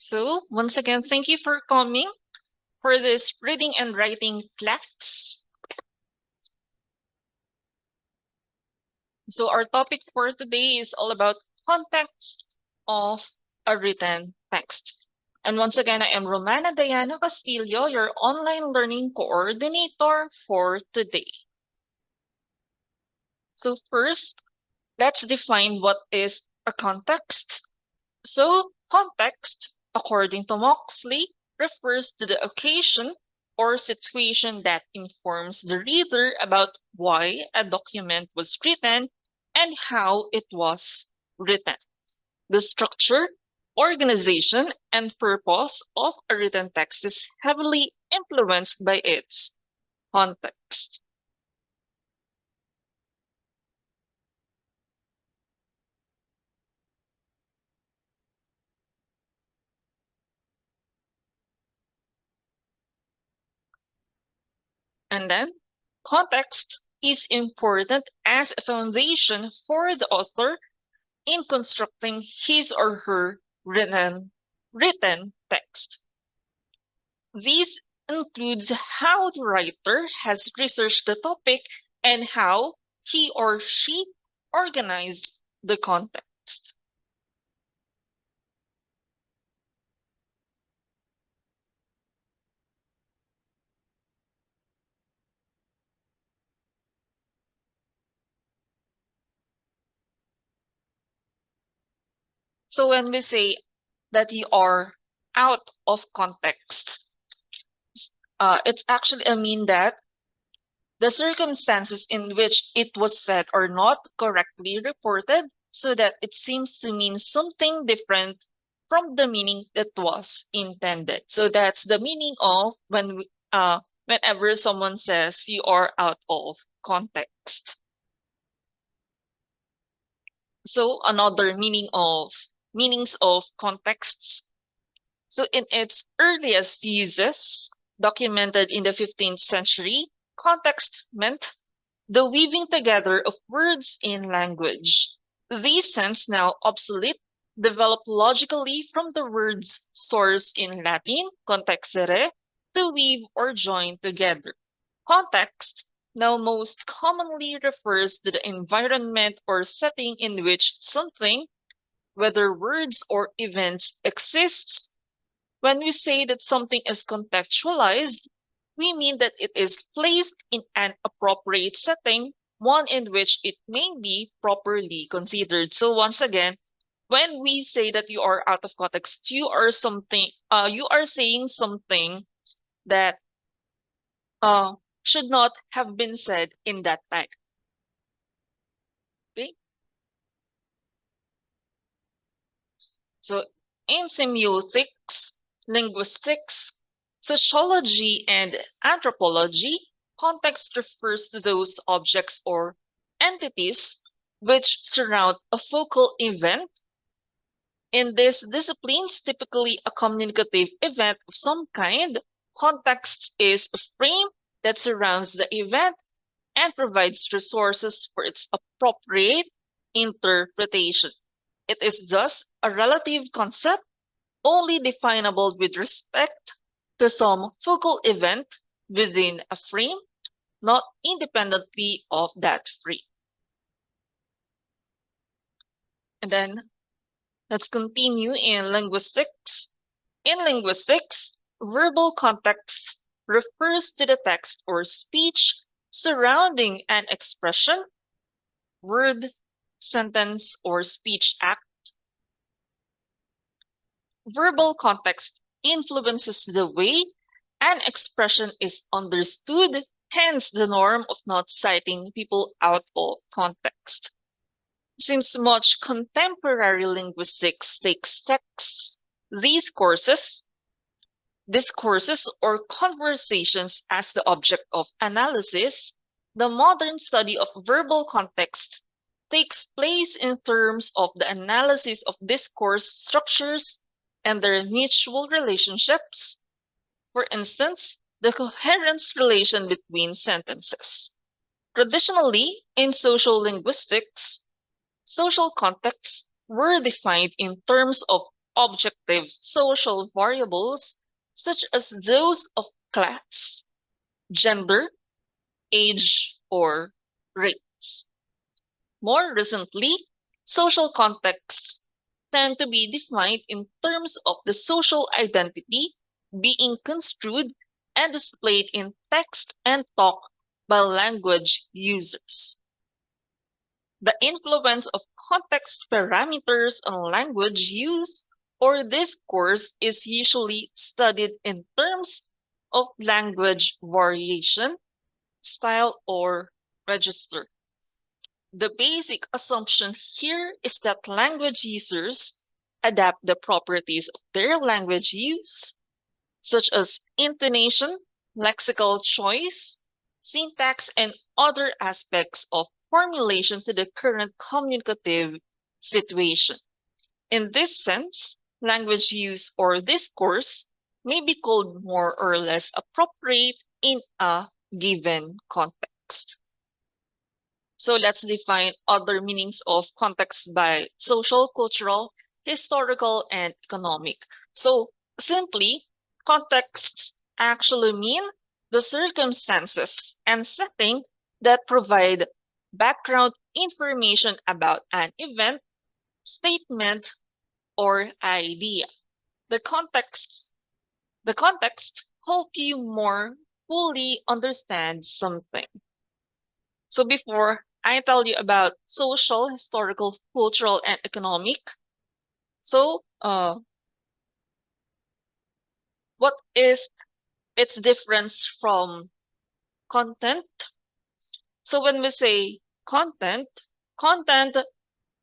So, once again, thank you for coming for this reading and writing class. So, our topic for today is all about context of a written text. And once again, I am Romana Diana Castillo, your online learning coordinator for today. So, first, let's define what is a context. So, context, according to Moxley, refers to the occasion or situation that informs the reader about why a document was written and how it was written. The structure, organization, and purpose of a written text is heavily influenced by its context. And then, context is important as a foundation for the author in constructing his or her written text. This includes how the writer has researched the topic and how he or she organized the context. So when we say that you are out of context, it's actually a mean that the circumstances in which it was said are not correctly reported, so that it seems to mean something different from the meaning that was intended. So that's the meaning of whenever someone says you are out of context. So another meanings of contexts. So in its earliest uses, documented in the 15th century, context meant the weaving together of words in language. These sense now obsolete, developed logically from the word's source in Latin, contexere, to weave or join together. Context now most commonly refers to the environment or setting in which something, whether words or events, exists. When we say that something is contextualized, we mean that it is placed in an appropriate setting, one in which it may be properly considered. So once again, when we say that you are out of context, you are saying something that should not have been said in that time. Okay? So in semiotics, linguistics, sociology, and anthropology, context refers to those objects or entities which surround a focal event. In these disciplines, typically a communicative event of some kind, context is a frame that surrounds the event and provides resources for its appropriate interpretation. It is thus a relative concept only definable with respect to some focal event within a frame, not independently of that frame. And then let's continue in linguistics. In linguistics, verbal context refers to the text or speech surrounding an expression, word, sentence, or speech act. Verbal context influences the way an expression is understood, hence the norm of not citing people out of context. Since much contemporary linguistics takes texts, discourses or conversations as the object of analysis, the modern study of verbal context takes place in terms of the analysis of discourse structures and their mutual relationships. For instance, the coherence relation between sentences. Traditionally, in social linguistics, social contexts were defined in terms of objective social variables such as those of class, gender, age, or race. More recently, social contexts tend to be defined in terms of the social identity being construed and displayed in text and talk by language users. The influence of context parameters on language use or discourse is usually studied in terms of language variation, style, or register. The basic assumption here is that language users adapt the properties of their language use, such as intonation, lexical choice, syntax, and other aspects of formulation to the current communicative situation. In this sense, language use or discourse may be called more or less appropriate in a given context. So let's define other meanings of context by social, cultural, historical, and economic. So simply, contexts actually mean the circumstances and setting that provide background information about an event, statement, or idea. The context help you more fully understand something. So before I tell you about social, historical, cultural, and economic, so what is its difference from content? So when we say content, content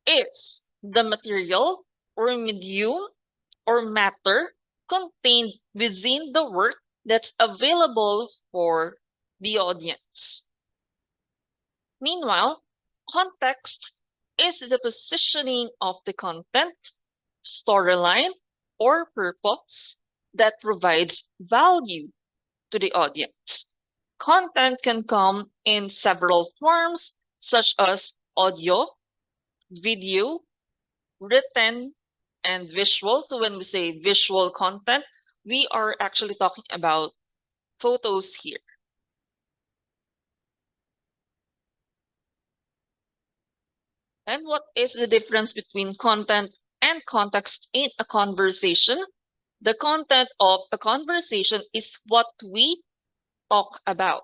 is the material or medium or matter contained within the work that's available for the audience. Meanwhile, context is the positioning of the content, storyline, or purpose that provides value to the audience. Content can come in several forms, such as audio, video, written, and visual. So when we say visual content, we are actually talking about photos here. And what is the difference between content and context in a conversation? The content of a conversation is what we talk about.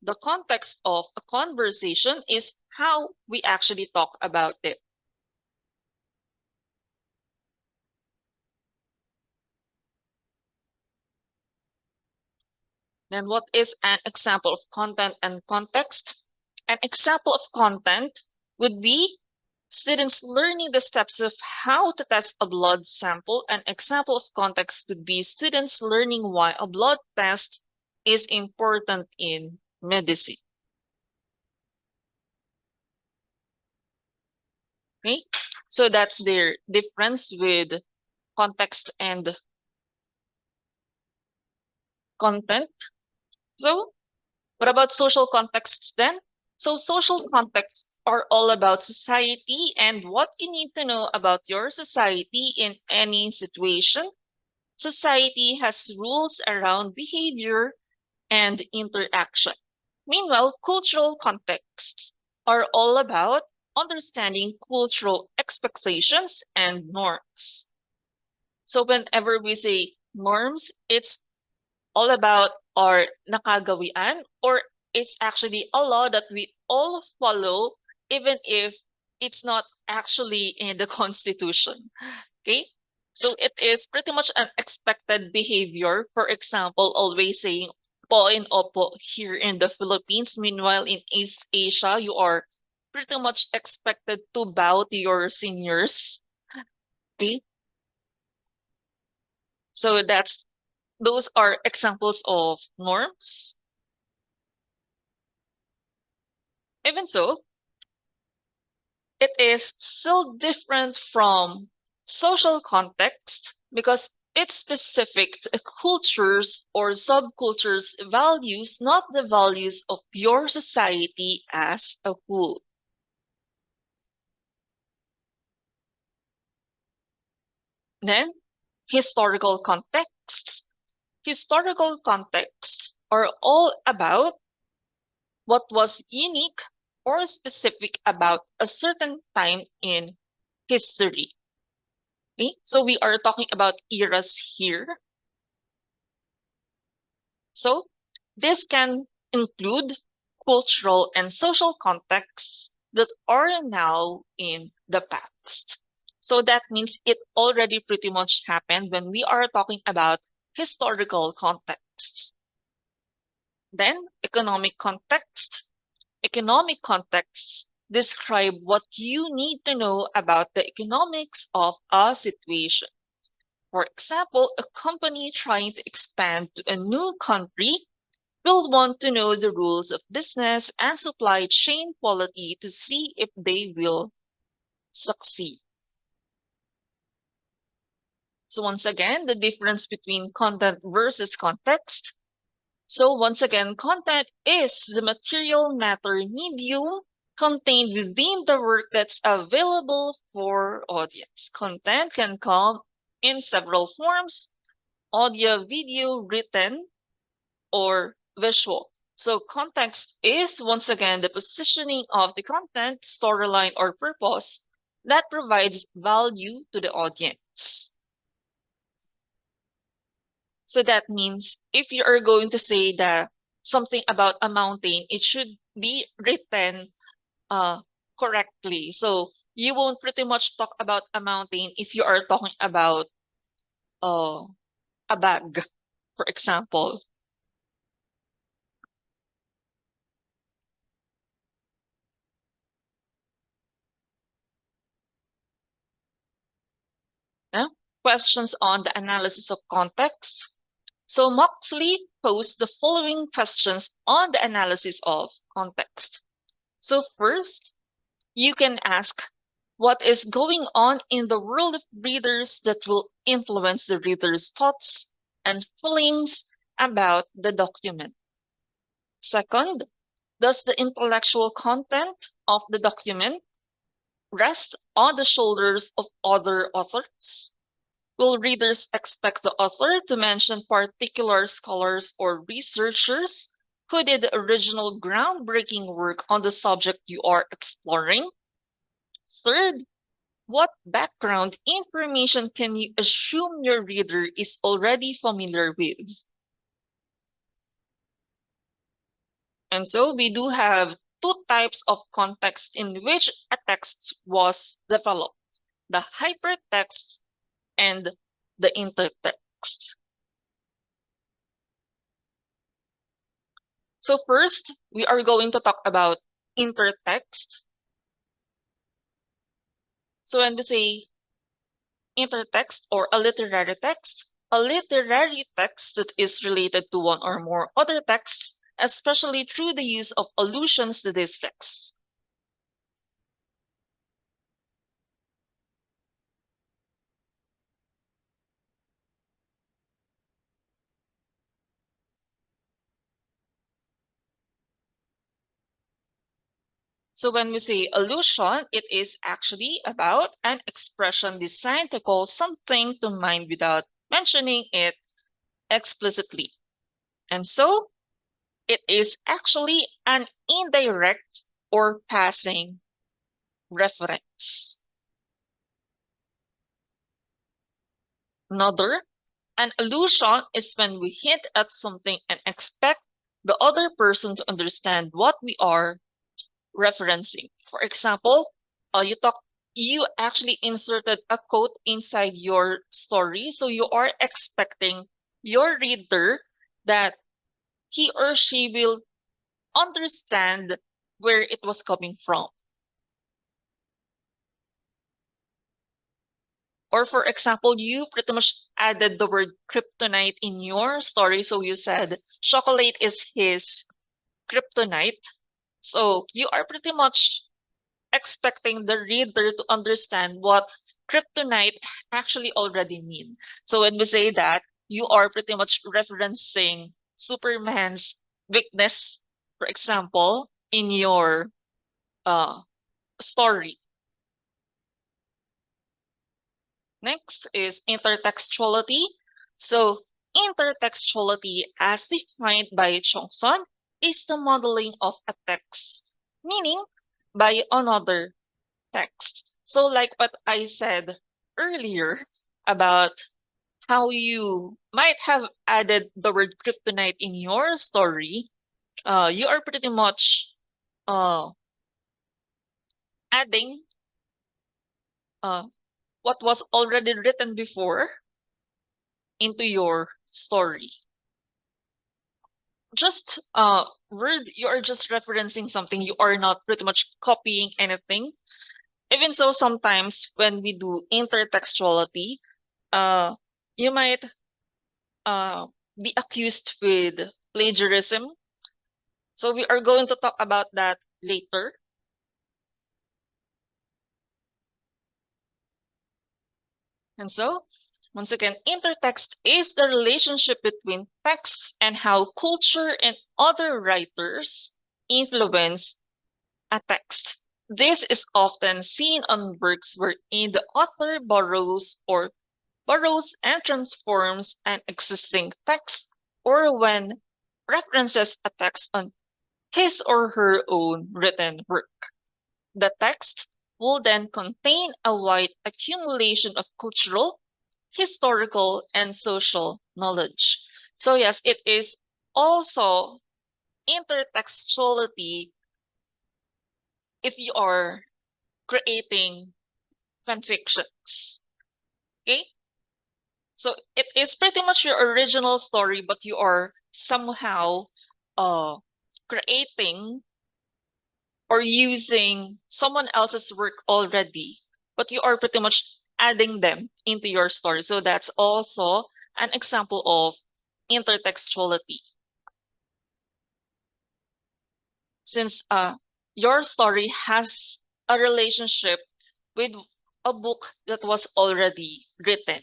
The context of a conversation is how we actually talk about it. Then what is an example of content and context? An example of content would be students learning the steps of how to test a blood sample. An example of context would be students learning why a blood test is important in medicine. Okay, so that's their difference with context and content. So what about social contexts then? So social contexts are all about society and what you need to know about your society in any situation. Society has rules around behavior and interaction. Meanwhile, cultural contexts are all about understanding cultural expectations and norms. So whenever we say norms, it's all about our nakagawian, or it's actually a law that we all follow, even if it's not actually in the Constitution. Okay? So it is pretty much an expected behavior. For example, always saying po and opo here in the Philippines. Meanwhile, in East Asia, you are pretty much expected to bow to your seniors. Okay? So those are examples of norms. Even so, it is still different from social context because it's specific to cultures or subcultures' values, not the values of your society as a whole. Then, historical contexts. Historical contexts are all about what was unique or specific about a certain time in history. Okay, so we are talking about eras here. So this can include cultural and social contexts that are now in the past. So that means it already pretty much happened when we are talking about historical contexts. Then economic context. Economic contexts describe what you need to know about the economics of a situation. For example, a company trying to expand to a new country will want to know the rules of business and supply chain quality to see if they will succeed. So once again, the difference between content versus context. So once again, content is the material matter medium contained within the work that's available for audience. Content can come in several forms: audio, video, written, or visual. So context is once again the positioning of the content, storyline, or purpose that provides value to the audience. So that means if you are going to say that something about a mountain, it should be written correctly. So you won't pretty much talk about a mountain if you are talking about a bag, for example. Yeah? Questions on the analysis of context. So Moxley posed the following questions on the analysis of context. So first, you can ask, what is going on in the world of readers that will influence the reader's thoughts and feelings about the document? Second, does the intellectual content of the document rest on the shoulders of other authors? Will readers expect the author to mention particular scholars or researchers who did the original groundbreaking work on the subject you are exploring? Third, what background information can you assume your reader is already familiar with? And so we do have two types of context in which a text was developed: the hypertext and the intertext. So first, we are going to talk about intertext. So when we say intertext or a literary text that is related to one or more other texts, especially through the use of allusions to these texts. So when we say allusion, it is actually about an expression designed to call something to mind without mentioning it explicitly. And so it is actually an indirect or passing reference. Another, an allusion is when we hint at something and expect the other person to understand what we are referencing. For example, you actually inserted a quote inside your story, so you are expecting your reader that he or she will understand where it was coming from. Or for example, you pretty much added the word kryptonite in your story, so you said chocolate is his kryptonite. So you are pretty much expecting the reader to understand what kryptonite actually already mean. So when we say that, you are pretty much referencing Superman's weakness, for example, in your uh, story. Next is intertextuality. So intertextuality, as defined by Chongson, is the modeling of a text, meaning by another text. So like what I said earlier about how you might have added the word kryptonite in your story, you are pretty much uh, adding uh, what was already written before into your story. Just word, you are just referencing something. You are not pretty much copying anything. Even so, sometimes when we do intertextuality, uh, you might uh, be accused with plagiarism. So we are going to talk about that later. And so, once again, intertext is the relationship between texts and how culture and other writers influence a text. This is often seen on works wherein the author borrows and transforms an existing text, or when references a text on his or her own written work. The text will then contain a wide accumulation of cultural, historical, and social knowledge. So yes, it is also intertextuality if you are creating fanfictions. Okay? So it is pretty much your original story, but you are somehow creating or using someone else's work already, but you are pretty much adding them into your story. So that's also an example of intertextuality. Since your story has a relationship with a book that was already written.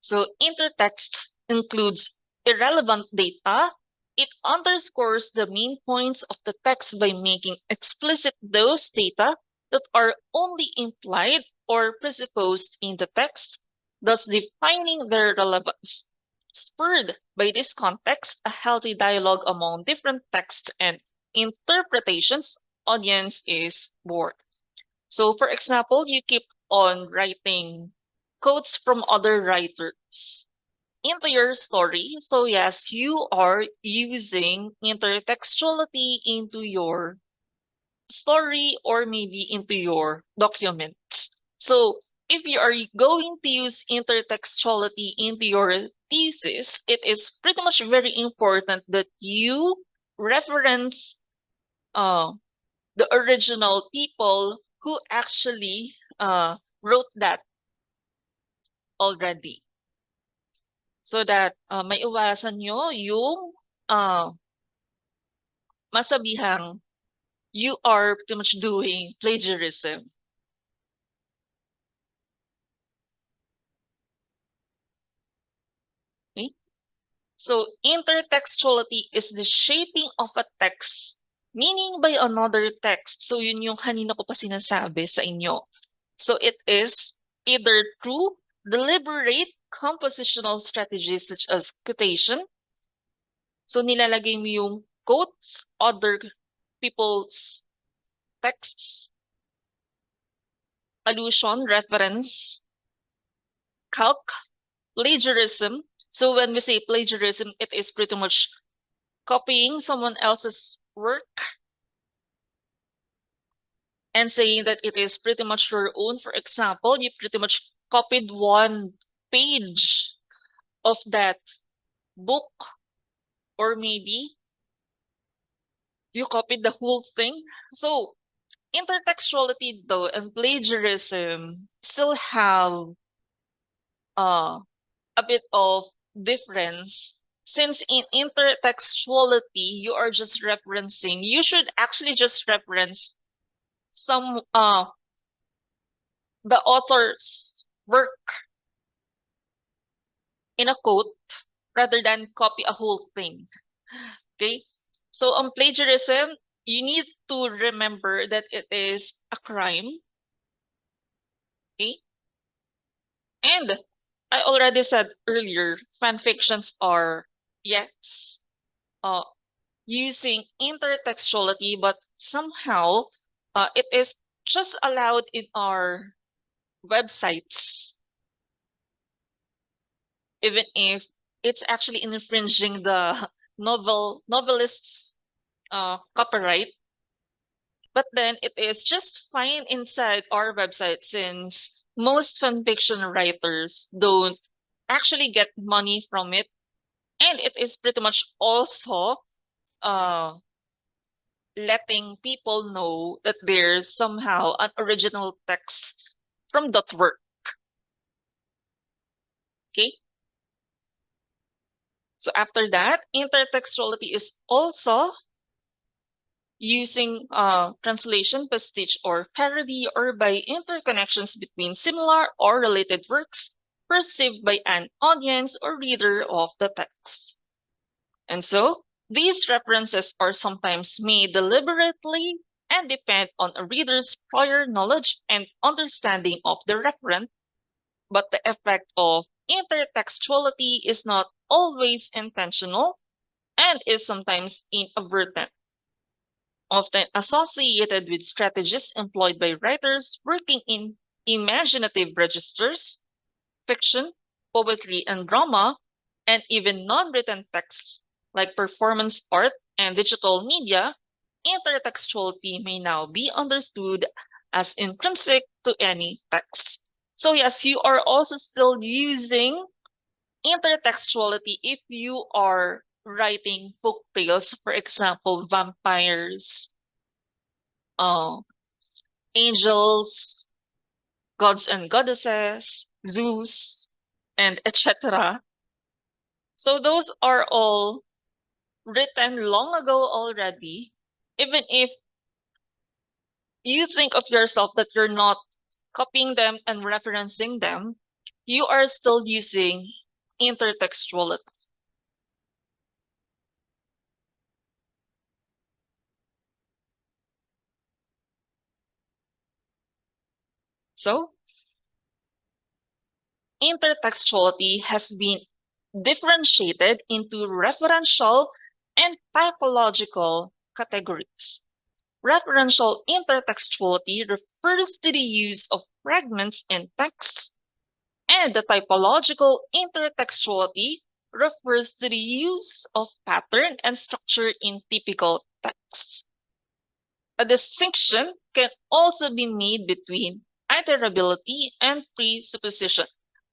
So intertext includes irrelevant data. It underscores the main points of the text by making explicit those data that are only implied or presupposed in the text, thus defining their relevance. Spurred by this context, a healthy dialogue among different texts and interpretations, audience is born. So, for example, you keep on writing quotes from other writers into your story. So, yes, you are using intertextuality into your story or maybe into your documents. So, if you are going to use intertextuality into your thesis, it is pretty much very important that you reference uh, the original people who actually wrote that already. So that maiwasan nyo yung uh, masabihang you are pretty much doing plagiarism. Okay? So intertextuality is the shaping of a text meaning by another text. So yun yung kanina ko pa sinasabi sa inyo. So it is either through deliberate compositional strategies such as quotation. So nilalagay mo yung quotes, other people's texts, allusion, reference, calc, plagiarism. So when we say plagiarism, it is pretty much copying someone else's work and saying that it is pretty much your own. For example, you pretty much copied one page of that book, or maybe you copied the whole thing. So intertextuality though and plagiarism still have uh, a bit of difference, since in intertextuality you are just referencing, you should actually just reference some the author's work in a quote rather than copy a whole thing. Okay, so on plagiarism you need to remember that it is a crime Okay? And I already said earlier, fan fictions are, yes, uh, using intertextuality, but somehow it is just allowed in our websites, even if it's actually infringing the novelist's copyright. But then it is just fine inside our website since most fanfiction writers don't actually get money from it. And it is pretty much also uh, letting people know that there's somehow an original text from that work. Okay. So after that, intertextuality is also using translation, pastiche, or parody, or by interconnections between similar or related works perceived by an audience or reader of the text. And so, these references are sometimes made deliberately and depend on a reader's prior knowledge and understanding of the referent, but the effect of intertextuality is not always intentional and is sometimes inadvertent, often associated with strategies employed by writers working in imaginative registers, fiction, poetry, and drama, and even non-written texts like performance art and digital media. Intertextuality may now be understood as intrinsic to any text. So yes, you are also still using intertextuality if you are writing folk tales, for example, vampires, uh, angels, gods and goddesses, Zeus, and etc. So those are all written long ago already. Even if you think of yourself that you're not copying them and referencing them, you are still using intertextuality. So intertextuality has been differentiated into referential and typological categories. Referential intertextuality refers to the use of fragments in texts, and the typological intertextuality refers to the use of pattern and structure in typical texts. A distinction can also be made between iterability and presupposition.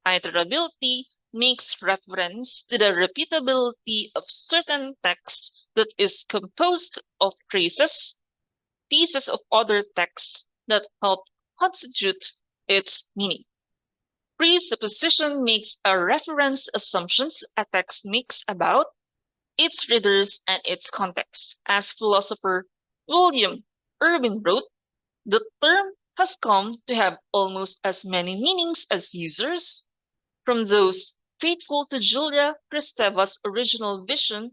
Iterability makes reference to the repeatability of certain text that is composed of traces, pieces of other texts that help constitute its meaning. Presupposition makes a reference assumptions a text makes about its readers and its context. As philosopher William Irving wrote, the term has come to have almost as many meanings as users, from those faithful to Julia Kristeva's original vision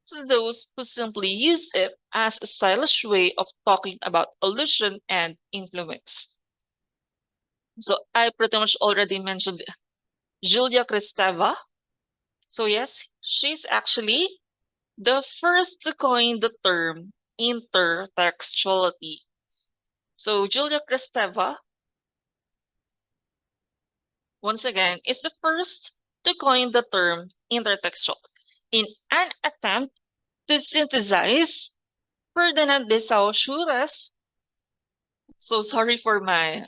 to those who simply use it as a stylish way of talking about allusion and influence. So I pretty much already mentioned Julia Kristeva. So yes, she's actually the first to coin the term intertextuality. So Julia Kristeva, once again, is the first to coin the term intertextual in an attempt to synthesize Ferdinand de Saussure's, so sorry for my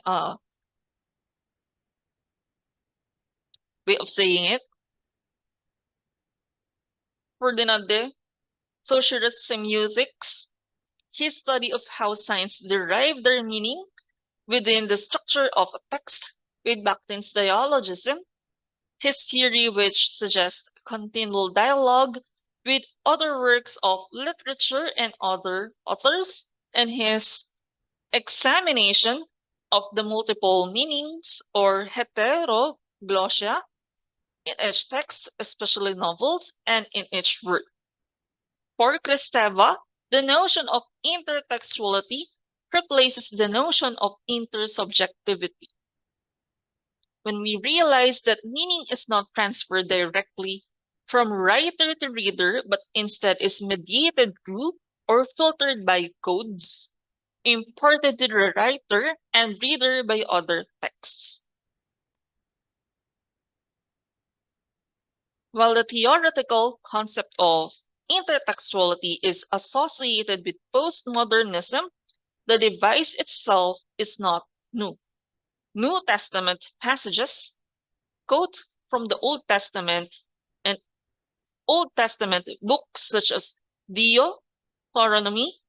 way of saying it, Ferdinand de Saussure's semiotics, his study of how signs derive their meaning within the structure of a text with Bakhtin's dialogism, his theory which suggests continual dialogue with other works of literature and other authors, and his examination of the multiple meanings or heteroglossia in each text, especially novels, and in each work. For Kristeva, the notion of intertextuality replaces the notion of intersubjectivity. when we realize that meaning is not transferred directly from writer to reader, but instead is mediated through or filtered by codes imparted to the writer and reader by other texts. While the theoretical concept of intertextuality is associated with postmodernism, the device itself is not new. New Testament passages quote from the Old Testament and Old Testament books such as Deuteronomy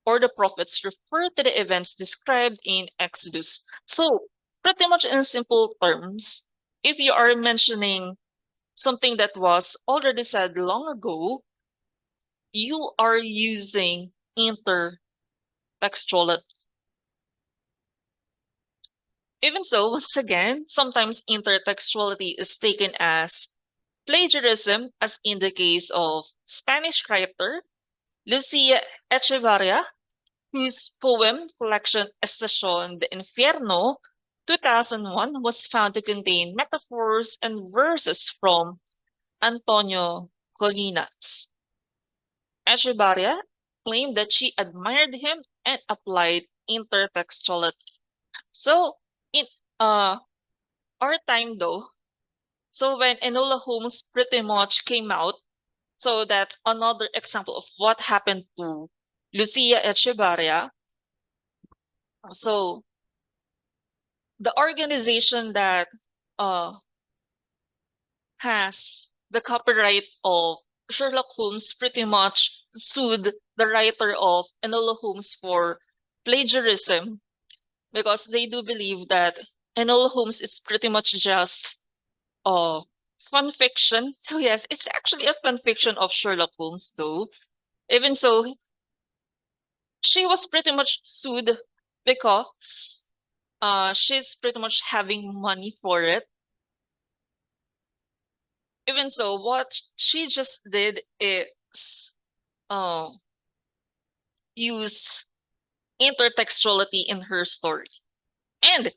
or the prophets refer to the events described in Exodus. So, pretty much in simple terms, if you are mentioning something that was already said long ago, you are using intertextuality. Even so, once again, sometimes intertextuality is taken as plagiarism, as in the case of Spanish writer Lucia Echevarria, whose poem collection Estación de Infierno 2001 was found to contain metaphors and verses from Antonio Colinas. Echevarria claimed that she admired him and applied intertextuality. So, in our time though, so when Enola Holmes pretty much came out, so that's another example of what happened to Lucia Echevarria. So the organization that uh, has the copyright of Sherlock Holmes pretty much sued the writer of Enola Holmes for plagiarism because they do believe that Enola Holmes is pretty much just uh, fun fiction. So yes, it's actually a fun fiction of Sherlock Holmes though. Even so, she was pretty much sued because she's pretty much having money for it. Even so, what she just did is uh, use intertextuality in her story. And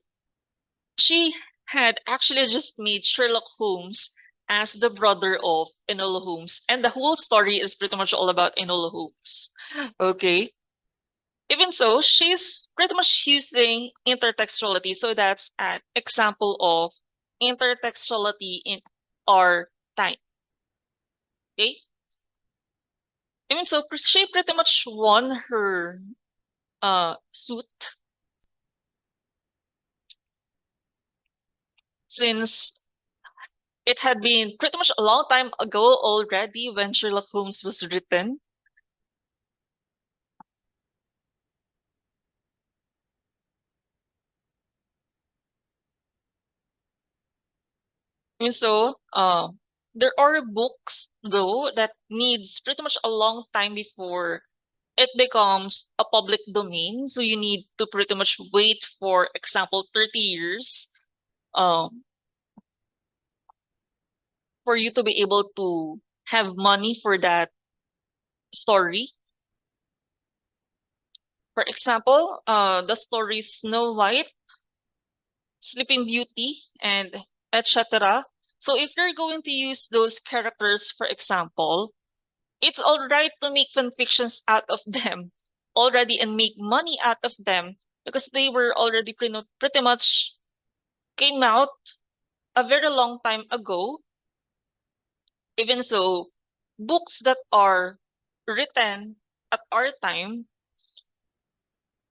she had actually just made Sherlock Holmes as the brother of Enola Holmes. And the whole story is pretty much all about Enola Holmes. Okay. Even so, she's pretty much using intertextuality. So that's an example of intertextuality in our time. Okay. Even so, she pretty much won her suit since it had been pretty much a long time ago already when Sherlock Holmes was written. And so, there are books though that needs pretty much a long time before it becomes a public domain. So you need to pretty much wait for example 30 years um, for you to be able to have money for that story. For example, the story Snow White, Sleeping Beauty, and etc. So if you're going to use those characters, for example, it's all right to make fan fictions out of them already and make money out of them because they were already pretty much came out a very long time ago. Even so, books that are written at our time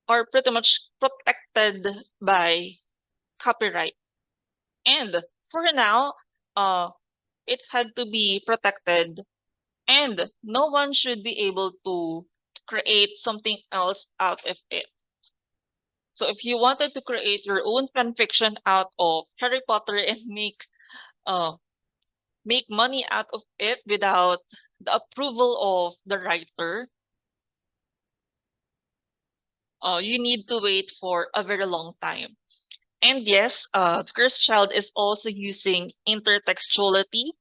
are pretty much protected by copyright. And for now, uh, it had to be protected, and no one should be able to create something else out of it. So if you wanted to create your own fan fiction out of Harry Potter and uh make money out of it without the approval of the writer, you need to wait for a very long time. And yes, Cursed Child is also using intertextuality.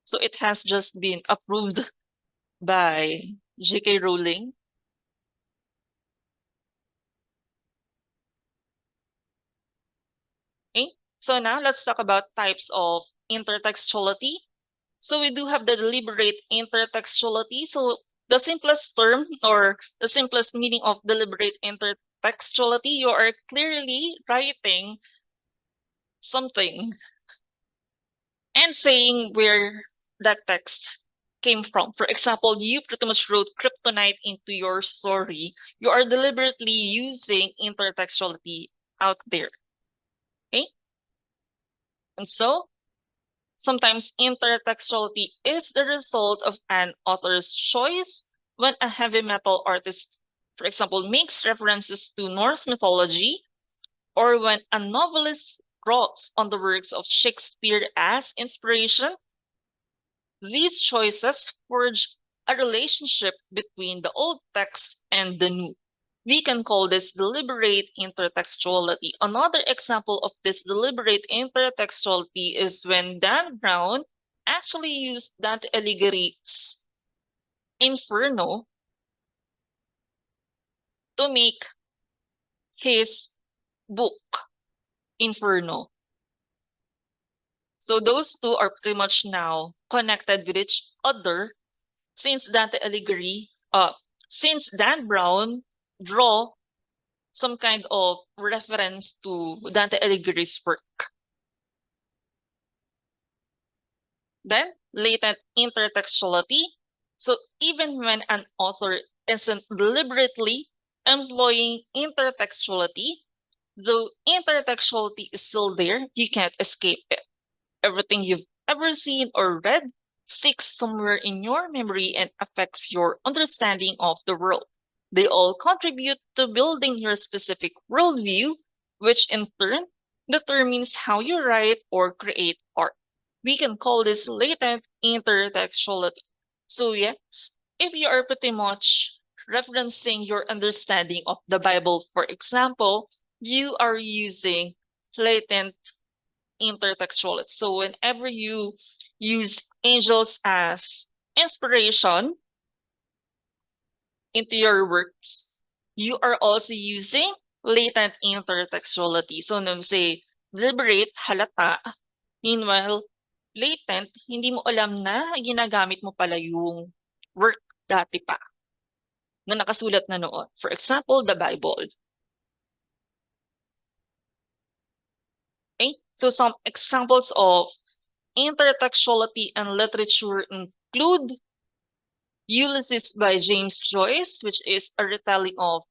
So it has just been approved by J.K. Rowling. Okay? So now let's talk about types of intertextuality. So we do have the deliberate intertextuality. So the simplest term or the simplest meaning of deliberate intertextuality, you are clearly writing something and saying where that text came from. For example, you pretty much wrote kryptonite into your story. You are deliberately using intertextuality out there. Okay? And so sometimes intertextuality is the result of an author's choice when a heavy metal artist, for example, makes references to Norse mythology, or when a novelist draws on the works of Shakespeare as inspiration. These choices forge a relationship between the old text and the new. We can call this deliberate intertextuality. Another example of this deliberate intertextuality is when Dan Brown actually used Dante Alighieri's Inferno to make his book, Inferno. So those two are pretty much now connected with each other since since Dan Brown draw some kind of reference to Dante Alighieri's work. Then, latent intertextuality. So even when an author isn't deliberately employing intertextuality, though intertextuality is still there, you can't escape it. Everything you've ever seen or read sticks somewhere in your memory and affects your understanding of the world. They all contribute to building your specific worldview, which in turn determines how you write or create art. We can call this latent intertextuality. So yes, if you are pretty much referencing your understanding of the Bible, for example, you are using latent intertextuality. So whenever you use angels as inspiration into your works, you are also using latent intertextuality. So nung say, deliberate, halata. Meanwhile, latent, hindi mo alam na ginagamit mo pala yung work dati pa na nakasulat na noon. For example, the Bible. Okay? So some examples of intertextuality and literature include Ulysses by James Joyce, which is a retelling of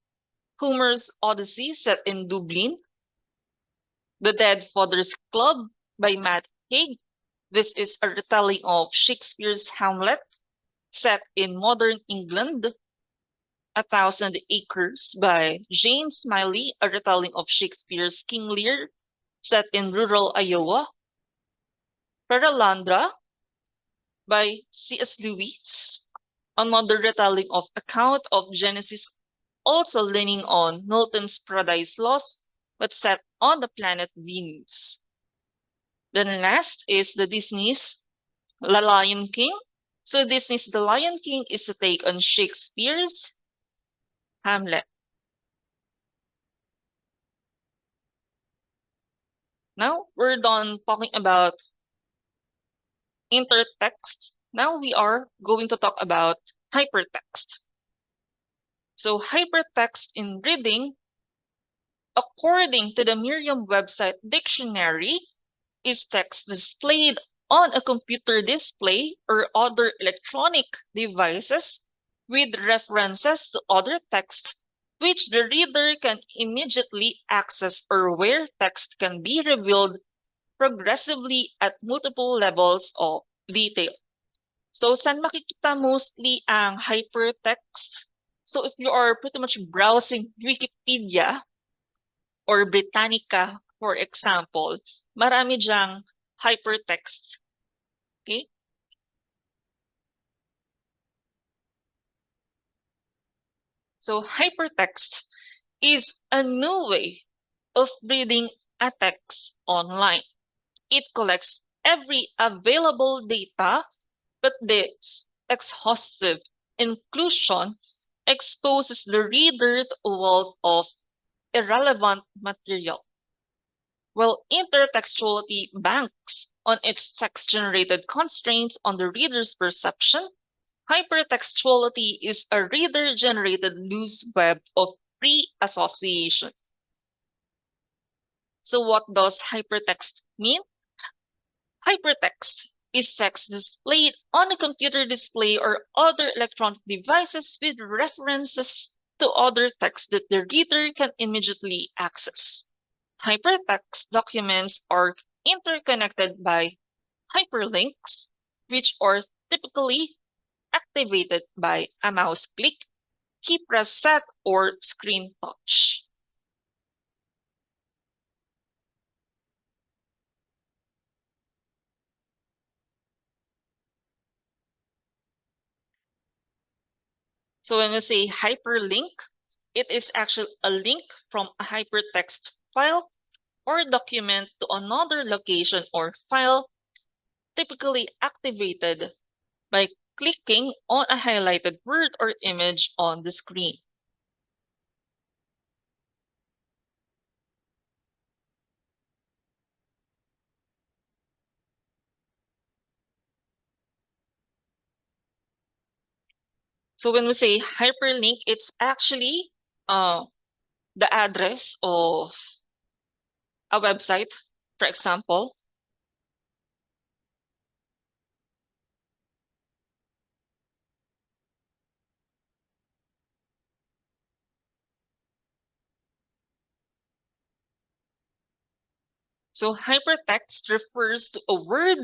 Homer's Odyssey set in Dublin. The Dead Fathers Club by Matt Haig. This is a retelling of Shakespeare's Hamlet set in modern England. A Thousand Acres by Jane Smiley, a retelling of Shakespeare's King Lear set in rural Iowa. Paralandra by C.S. Lewis, another retelling of account of Genesis, also leaning on Milton's Paradise Lost, but set on the planet Venus. Then last is the Disney's The Lion King. So Disney's The Lion King is a take on Shakespeare's Hamlet. Now we're done talking about intertext. Now we are going to talk about hypertext. So hypertext in reading, according to the Merriam website dictionary, is text displayed on a computer display or other electronic devices with references to other text which the reader can immediately access, or where text can be revealed progressively at multiple levels of detail. So, saan makikita mostly ang hypertext? So, if you are pretty much browsing Wikipedia or Britannica, for example, marami dyang hypertext. Okay? So, hypertext is a new way of reading a text online. It collects every available data, but this exhaustive inclusion exposes the reader to a wealth of irrelevant material. Well, intertextuality banks on its text-generated constraints on the reader's perception. Hypertextuality is a reader-generated loose web of pre-association. So what does hypertext mean? Hypertext is text displayed on a computer display or other electronic devices with references to other text that the reader can immediately access. Hypertext documents are interconnected by hyperlinks, which are typically activated by a mouse click, key press set, or screen touch. So when we say hyperlink, it is actually a link from a hypertext file or document to another location or file, typically activated by clicking on a highlighted word or image on the screen. So when we say hyperlink, it's actually the address of a website, for example. So hypertext refers to a word,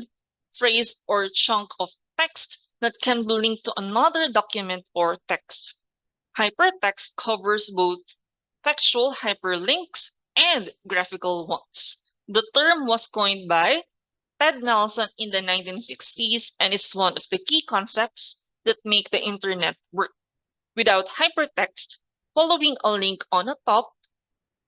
phrase, or chunk of text that can be linked to another document or text. Hypertext covers both textual hyperlinks and graphical ones. The term was coined by Ted Nelson in the 1960s and is one of the key concepts that make the internet work. Without hypertext, following a link on a top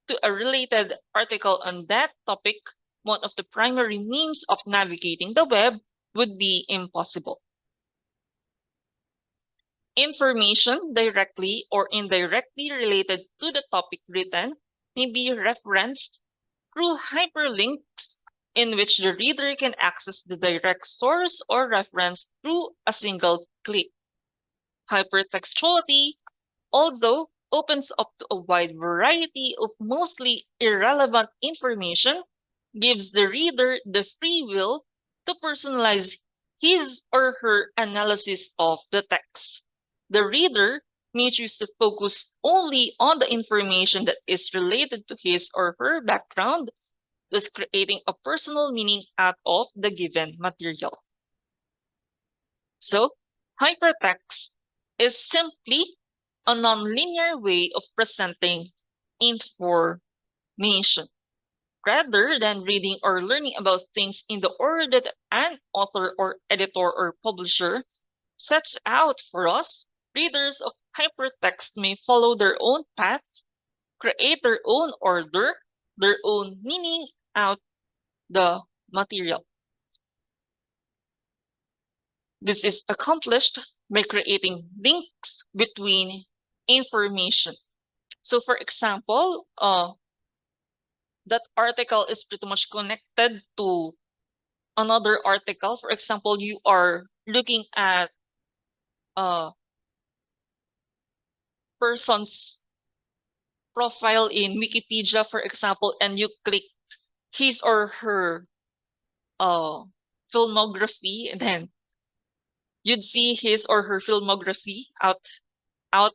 to a related article on that topic, one of the primary means of navigating the web, would be impossible. Information directly or indirectly related to the topic written may be referenced through hyperlinks in which the reader can access the direct source or reference through a single click. Hypertextuality also opens up to a wide variety of mostly irrelevant information, gives the reader the free will to personalize his or her analysis of the text. The reader may choose to focus only on the information that is related to his or her background, thus creating a personal meaning out of the given material. So, hypertext is simply a nonlinear way of presenting information. Rather than reading or learning about things in the order that an author or editor or publisher sets out for us, readers of hypertext may follow their own paths, create their own order, their own meaning out the material. This is accomplished by creating links between information. So for example, that article is pretty much connected to another article. For example, you are looking at a person's profile in Wikipedia, for example, and you click his or her filmography, and then you'd see his or her filmography out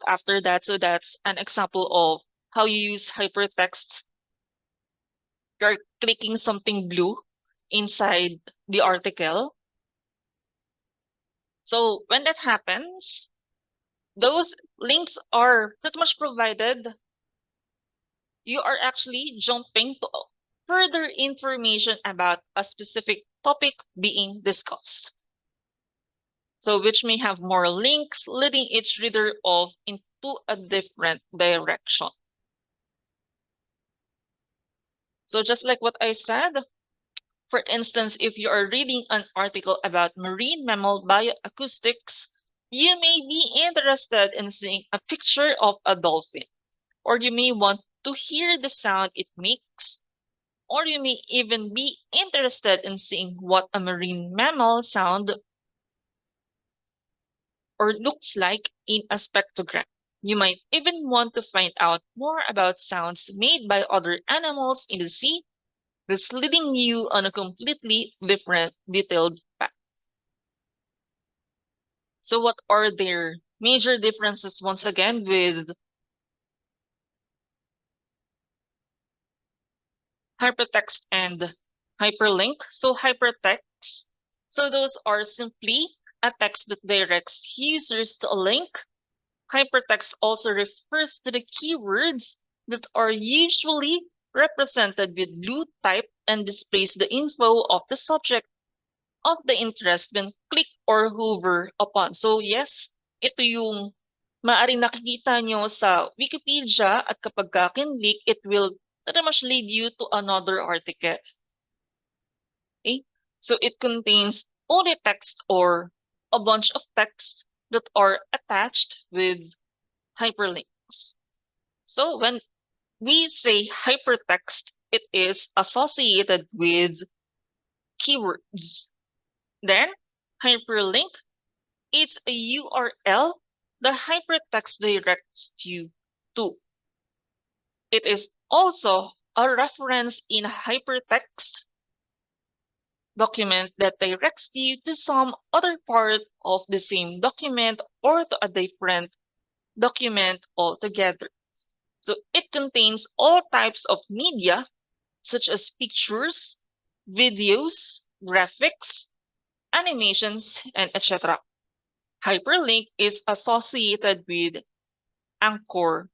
after that. So that's an example of how you use hypertext. You're clicking something blue inside the article. So when that happens, those links are pretty much provided. You are actually jumping to further information about a specific topic being discussed. So which may have more links leading each reader off into a different direction. So just like what I said, for instance, if you are reading an article about marine mammal bioacoustics, you may be interested in seeing a picture of a dolphin, or you may want to hear the sound it makes. or you may even be interested in seeing what a marine mammal sound or looks like in a spectrogram. You might even want to find out more about sounds made by other animals in the sea, thus leading you on a completely different detailed path. So what are their major differences once again with hypertext and hyperlink? So hypertext, so those are simply a text that directs users to a link. Hypertext also refers to the keywords that are usually represented with blue type and displays the info of the subject of the interest when click or hover upon. So yes, ito yung maaaring nakikita nyo sa Wikipedia at kapag kinlik, it will pretty much lead you to another article. Okay? So it contains only text or a bunch of text that are attached with hyperlinks. So when we say hypertext, it is associated with keywords. Then hyperlink, it's a URL the hypertext directs you to. It is also a reference in hypertext document that directs you to some other part of the same document or to a different document altogether. So it contains all types of media such as pictures, videos, graphics, animations, and etc. Hyperlink is associated with anchor